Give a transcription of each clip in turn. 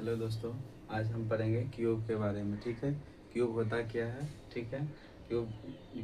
Hello दोस्तों, आज हम पढ़ेंगे क्यूब के बारे में। ठीक है, क्यूब होता क्या है। ठीक है, क्यूब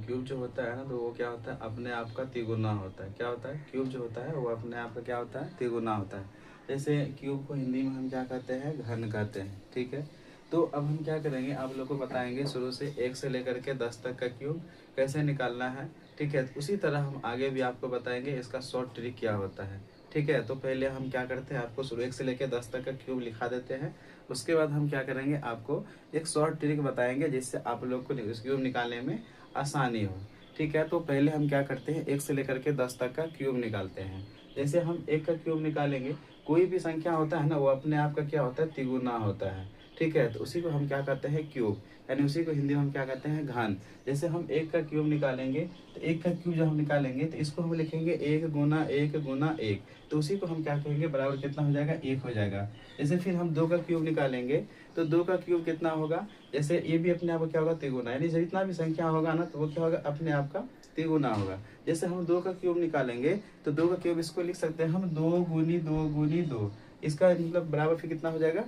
क्यूब जो होता है ना, तो वो क्या होता है, अपने आप का तिगुना होता है। क्या होता है, क्यूब जो होता है वो अपने आप का क्या होता है, तिगुना होता है। जैसे क्यूब को हिंदी में हम क्या कहते हैं, घन कहते हैं। ठीक है, तो अब हम क्या करेंगे, आप लोग को बताएंगे शुरू से 1 से लेकर के 10 तक का क्यूब कैसे निकालना है। ठीक है, उसी तरह हम आगे भी आपको बताएंगे इसका शॉर्ट ट्रिक क्या होता है। ठीक है, तो पहले हम क्या करते हैं, आपको शुरू 1 से लेकर 10 तक का क्यूब लिखा देते हैं। उसके बाद हम क्या करेंगे, आपको एक शॉर्ट ट्रिक बताएंगे जिससे आप लोग को इस क्यूब निकालने में आसानी हो। ठीक है, तो पहले हम क्या करते हैं, 1 से लेकर के 10 तक का क्यूब निकालते हैं। जैसे हम 1 का क्यूब निकालेंगे, कोई भी संख्या होता है ना, वो अपने आप का क्या होता है, तिगुना होता है। ठीक है, तो उसी को हम क्या कहते हैं, क्यूब, यानी उसी को हिंदी में हम क्या कहते हैं, घन। जैसे हम 1 का क्यूब निकालेंगे, तो 1 का क्यूब जब हम निकालेंगे तो इसको हम लिखेंगे 1 गुना 1 गुना 1। तो उसी को हम क्या कहेंगे, बराबर कितना हो जाएगा, 1 हो जाएगा। जैसे फिर हम 2 का क्यूब निकालेंगे, तो 2 का क्यूब कितना होगा, जैसे ये भी अपने आप का क्या होगा, तिगुना, यानी जितना भी संख्या होगा ना, तो वो क्या होगा, अपने आप का तिगुना होगा। जैसे हम 2 का क्यूब निकालेंगे, तो 2 का क्यूब इसको लिख सकते हैं हम 2 गुनी 2 गुनी 2। इसका मतलब बराबर फिर कितना हो जाएगा,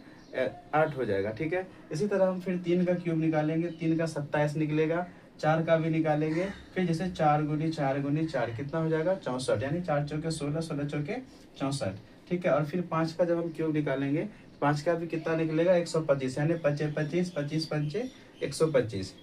8 हो जाएगा। ठीक है, इसी तरह हम फिर 3 का क्यूब निकालेंगे, 3 का 27 निकलेगा। 4 का भी निकालेंगे, फिर जैसे 4 गुनी 4 कितना हो जाएगा, 64, यानी 4 चौके 16, 16 चौके 64। ठीक है, और फिर 5 का जब हम क्यूब निकालेंगे, 5 का भी कितना निकलेगा, 125, यानी 25 25 25 पंचे 125।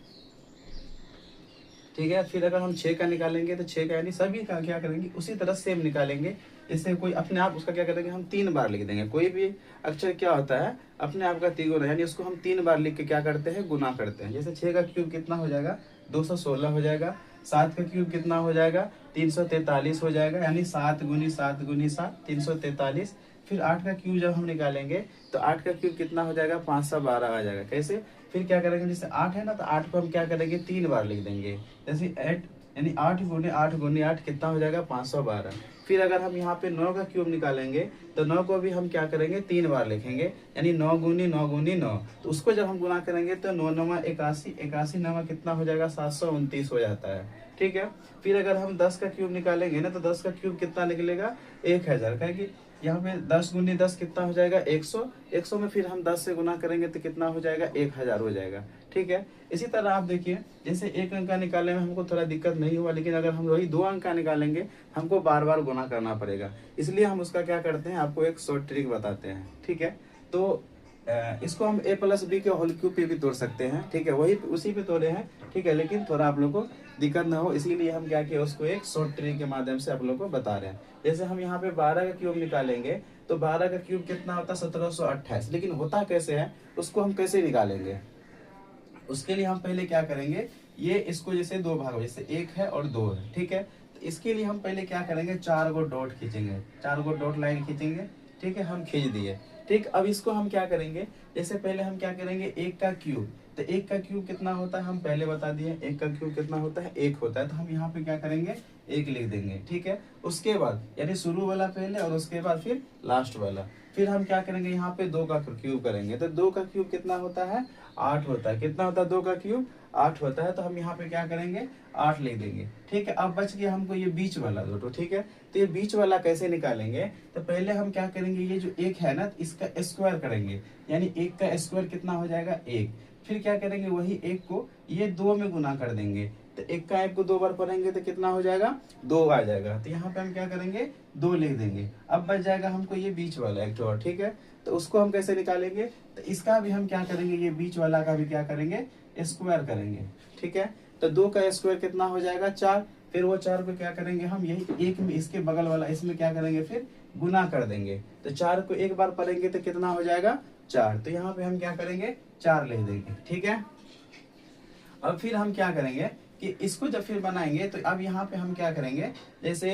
ठीक है, फिर अगर हम 6 का निकालेंगे, तो 6 का यानी सभी का क्या करेंगे, उसी तरह सेम निकालेंगे। जैसे कोई अपने आप उसका क्या करेंगे, हम 3 बार लिख देंगे। कोई भी अक्षर क्या होता है, अपने आप का तिगुना, यानी उसको हम 3 बार लिख के क्या करते हैं, गुना करते हैं। जैसे 6 का क्यूब कितना हो जाएगा, 216 हो जाएगा। 7 का क्यूब कितना हो जाएगा, 343 हो जाएगा, यानी 7 गुनी 7 गुनी 7 343। फिर 8 का क्यूब जब हम निकालेंगे, तो 8 का क्यूब कितना हो जाएगा, 512 आ जाएगा। कैसे, फिर क्या करेंगे, जैसे 8 है ना, तो 8 को हम क्या करेंगे, 3 बार लिख देंगे। जैसे 8 यानी 8 गुने 8 कितना हो जाएगा, 512। फिर अगर हम यहाँ पे 9 का क्यूब निकालेंगे, तो 9 को भी हम क्या करेंगे, 3 बार लिखेंगे, यानी 9 गुनी 9 गुनी 9। तो उसको जब हम गुना करेंगे, तो 9 9 81, 81 9 कितना हो जाएगा, 729 हो जाता है। ठीक है, फिर अगर हम 10 का क्यूब निकालेंगे ना, तो 10 का क्यूब कितना निकलेगा, 1000 का। कि यहाँ पे 10 गुनी 10 कितना हो जाएगा, 100। 100 में फिर हम 10 से गुना करेंगे, तो कितना हो जाएगा, 1000 हो जाएगा। ठीक है, इसी तरह आप देखिए, जैसे 1 अंक का निकालने में हमको थोड़ा दिक्कत नहीं हुआ, लेकिन अगर हम वही 2 अंक का निकालेंगे, हमको बार बार गुना करना पड़ेगा। इसलिए हम उसका क्या करते हैं, आपको एक शॉर्ट ट्रिक बताते हैं। ठीक है, तो इसको हम a प्लस बी के होल क्यूब पे भी तोड़ सकते हैं। ठीक है, वही उसी पे तोड़े हैं। ठीक है, लेकिन थोड़ा आप लोग को दिक्कत ना हो, इसीलिए हम क्या किए, उसको एक शॉर्ट ट्रिक के माध्यम से आप लोग को बता रहे हैं। जैसे हम यहाँ पे 12 का क्यूब निकालेंगे, तो 12 का क्यूब कितना होता है, 1728। लेकिन होता कैसे है, उसको हम कैसे निकालेंगे, उसके लिए हम पहले क्या करेंगे, ये इसको जैसे दो भाग, जैसे 1 है और 2 है। ठीक है, तो इसके लिए हम पहले क्या करेंगे, 4 गो डॉट खींचेंगे, 4 गो डॉट लाइन खींचेंगे। ठीक है, हम खींच दिए। ठीक, अब इसको हम क्या करेंगे, जैसे पहले हम क्या करेंगे, 1 का क्यूब, तो 1 का क्यूब कितना होता है, हम पहले बता दिए, 1 का क्यूब कितना होता है, 1 होता है। तो हम यहाँ पे क्या करेंगे, 1 लिख देंगे। ठीक है, उसके बाद यानी शुरू वाला पहले, और उसके बाद फिर लास्ट वाला। फिर हम क्या करेंगे, यहाँ पे 2 का क्यूब करेंगे, तो 2 का क्यूब कितना होता है, 8 होता है। कितना होता है, 2 का क्यूब 8 होता है। तो हम यहाँ पे क्या करेंगे, 8 लिख देंगे। ठीक है, अब बच गया हमको ये बीच वाला दो। ठीक है, तो ये बीच वाला कैसे निकालेंगे, तो पहले हम क्या करेंगे, ये जो 1 है ना, इसका स्क्वायर करेंगे, यानी 1 का स्क्वायर कितना हो जाएगा, 1। फिर क्या करेंगे, वही 1 को ये 2 में गुना कर देंगे, तो 1 का 1 को 2 बार पढ़ेंगे तो कितना हो जाएगा, 2 आ जाएगा। तो यहाँ पे हम क्या करेंगे, 2 लिख देंगे। अब बच जाएगा हमको ये बीच वाला एक और। ठीक है, तो उसको हम कैसे निकालेंगे, तो इसका भी हम क्या करेंगे, ये बीच वाला का भी क्या करेंगे, स्क्वायर करेंगे। ठीक है, तो 2 का स्क्वायर कितना हो जाएगा, 4। फिर वो 4 को क्या करेंगे, हम यही 1 में इसके बगल वाला इसमें क्या करेंगे, फिर गुना कर देंगे। तो 4 को 1 बार पढ़ेंगे तो कितना हो जाएगा, 4। तो यहाँ पे हम क्या करेंगे, 4 लिख देंगे। ठीक है, अब फिर हम क्या करेंगे कि इसको जब फिर बनाएंगे, तो अब यहाँ पे हम क्या करेंगे, जैसे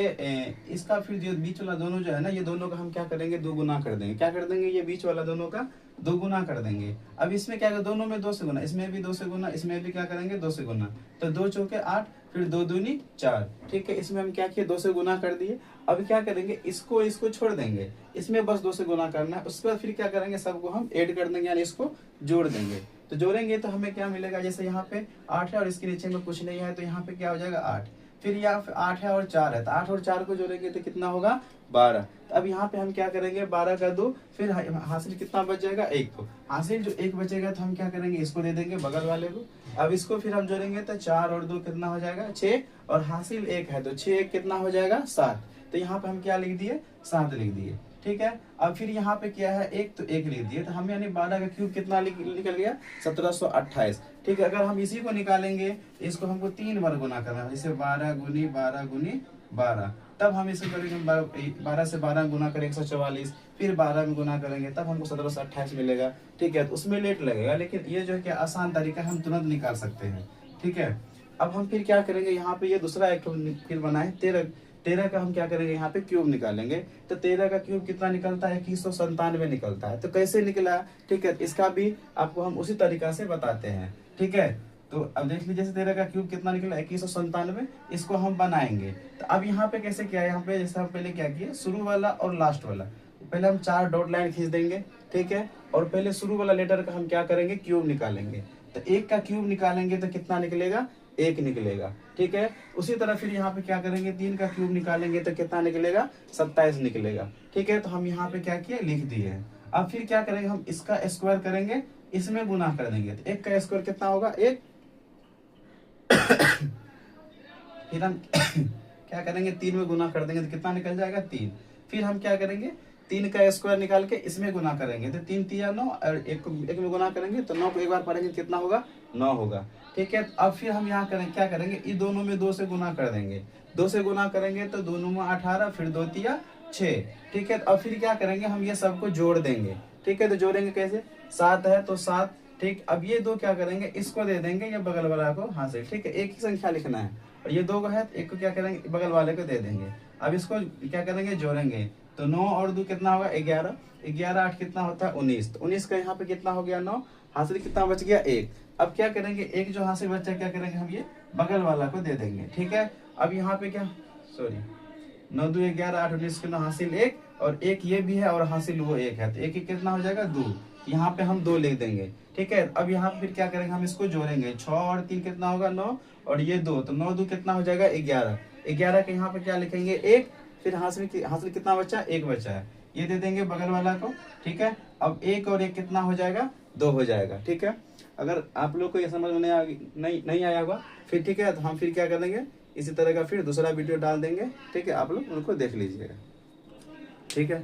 इसका फिर जो बीच वाला दोनों जो है ना, ये दोनों का हम क्या करेंगे, 2 गुना कर देंगे। क्या कर देंगे, ये बीच वाला दोनों का 2 गुना कर देंगे। अब इसमें क्या, दोनों में 2 से गुना, इसमें भी 2 से गुना, इसमें भी क्या करेंगे, 2 से गुना। तो 2 चौके 8, फिर 2 दूनी 4। ठीक है, इसमें हम क्या किए, 2 से गुना कर दिए। अब क्या करेंगे, इसको इसको छोड़ देंगे, इसमें बस 2 से गुना करना है। उसके बाद फिर क्या करेंगे, सबको हम ऐड कर देंगे, यानी इसको जोड़ देंगे। तो जोड़ेंगे तो हमें क्या मिलेगा, जैसे यहाँ पे 8 है और इसके नीचे में कुछ नहीं है, तो यहाँ पे क्या हो जाएगा, 8। फिर यहाँ 8 है और 4 है, तो 8 और 4 को जोड़ेंगे तो कितना होगा 12। तो अब यहाँ पे हम क्या करेंगे 12 का 2, फिर हासिल कितना बच जाएगा 1। तो हासिल जो 1 बचेगा तो हम क्या करेंगे इसको दे देंगे बगल वाले को। अब इसको फिर हम जोड़ेंगे तो 4 और 2 कितना हो जाएगा 6, और हासिल 1 है तो 6 1 कितना हो जाएगा 7। तो यहाँ पे हम क्या लिख दिए 7 लिख दिए, ठीक है। अब फिर यहाँ पे क्या है 1 तो 1 लिख दिए, तो हम यानी 12 का क्यूब कितना निकल गया 1728, ठीक है। अगर हम इसी को निकालेंगे इसको हमको 3 बार गुना करना है, जैसे 12 गुनी 12 गुनी 12, तब हम इसको करेंगे 12 से 12 गुना करेंगे 144, फिर 12 में गुना करेंगे तब हमको 1728 मिलेगा, ठीक है। तो उसमें लेट लगेगा, लेकिन ये जो है कि आसान तरीका हम तुरंत निकाल सकते हैं, ठीक है। अब हम फिर क्या करेंगे यहाँ पे ये दूसरा एक फिर बनाए 13 का हम क्या करेंगे यहाँ पे क्यूब निकालेंगे। तो 13 का क्यूब कितना निकलता है 2197 निकलता है। तो कैसे निकला, ठीक है, इसका भी आपको हम उसी तरीका से बताते हैं, ठीक है। तो अब देख लीजिए 13 का क्यूब कितना निकला 2197, इसको हम बनाएंगे। तो अब यहाँ पे कैसे किया है, यहाँ पे जैसे हम पहले क्या किए शुरू वाला और लास्ट वाला, पहले हम 4 डॉट लाइन खींच देंगे, ठीक है। और पहले शुरू वाला लेटर का हम क्या करेंगे क्यूब निकालेंगे। तो 1 का क्यूब निकालेंगे तो कितना निकलेगा 1 निकलेगा, ठीक है। उसी तरह फिर यहाँ पे क्या करेंगे 3 का क्यूब निकालेंगे तो कितना निकलेगा 27 निकलेगा, ठीक है। तो हम यहाँ पे क्या किए लिख दिए हैं। अब फिर क्या करेंगे हम इसका स्क्वायर करेंगे, इसमें गुना कर देंगे, तो 1 का स्क्वायर कितना होगा 1। फिर हम क्या करेंगे 3 में गुना कर देंगे तो कितना निकल जाएगा 3। फिर हम क्या करेंगे 3 का स्क्वायर निकाल के इसमें गुना करेंगे, तो 3 3 9, और 1 में गुना करेंगे तो 9 को एक बार पढ़ेंगे कितना होगा 9 होगा, ठीक है। अब फिर हम यहाँ करेंगे क्या करेंगे ये दोनों में 2 से गुना कर देंगे, 2 से गुना करेंगे तो दोनों में 18, फिर 2 तिया 6, ठीक है। अब फिर क्या करेंगे हम ये सबको जोड़ देंगे, ठीक है। तो जोड़ेंगे कैसे 7 है तो 7, ठीक। अब ये 2 क्या करेंगे इसको दे देंगे ये बगल वाला को हासिल, ठीक है। एक ही संख्या लिखना है, और ये 2 को है तो 1 को क्या करेंगे बगल वाले को दे देंगे। अब इसको क्या करेंगे जोड़ेंगे, तो 9 और 2 कितना होगा 11, 11 8 कितना होता है 19, तो 19 का यहाँ पे कितना हो गया 9, हासिल कितना बच गया 1। अब क्या करेंगे एक जो हासिल बच्चा क्या करेंगे हम ये बगल वाला को दे देंगे, ठीक है। अब यहाँ पे क्या 9 2 11 8 19 कितना हासिल 1, और 1 ये भी है और हासिल वो 1 है, तो 1 कितना हो जाएगा 2, यहाँ पे हम 2 लिख देंगे, ठीक है। अब यहाँ पे फिर क्या करेंगे हम इसको जोड़ेंगे 6 और 3 कितना होगा 9, और ये 2, तो 9 2 कितना हो जाएगा 11, 11 के यहाँ पे क्या लिखेंगे 1, फिर हासिल कितना बचा 1 बचा है, ये दे देंगे बगल वाला को, ठीक है। अब 1 और 1 कितना हो जाएगा 2 हो जाएगा, ठीक है। अगर आप लोग को ये समझ में नहीं आया होगा फिर, ठीक है, तो हम फिर क्या करेंगे इसी तरह का फिर दूसरा वीडियो डाल देंगे, ठीक है। आप लोग उनको देख लीजिएगा, ठीक है।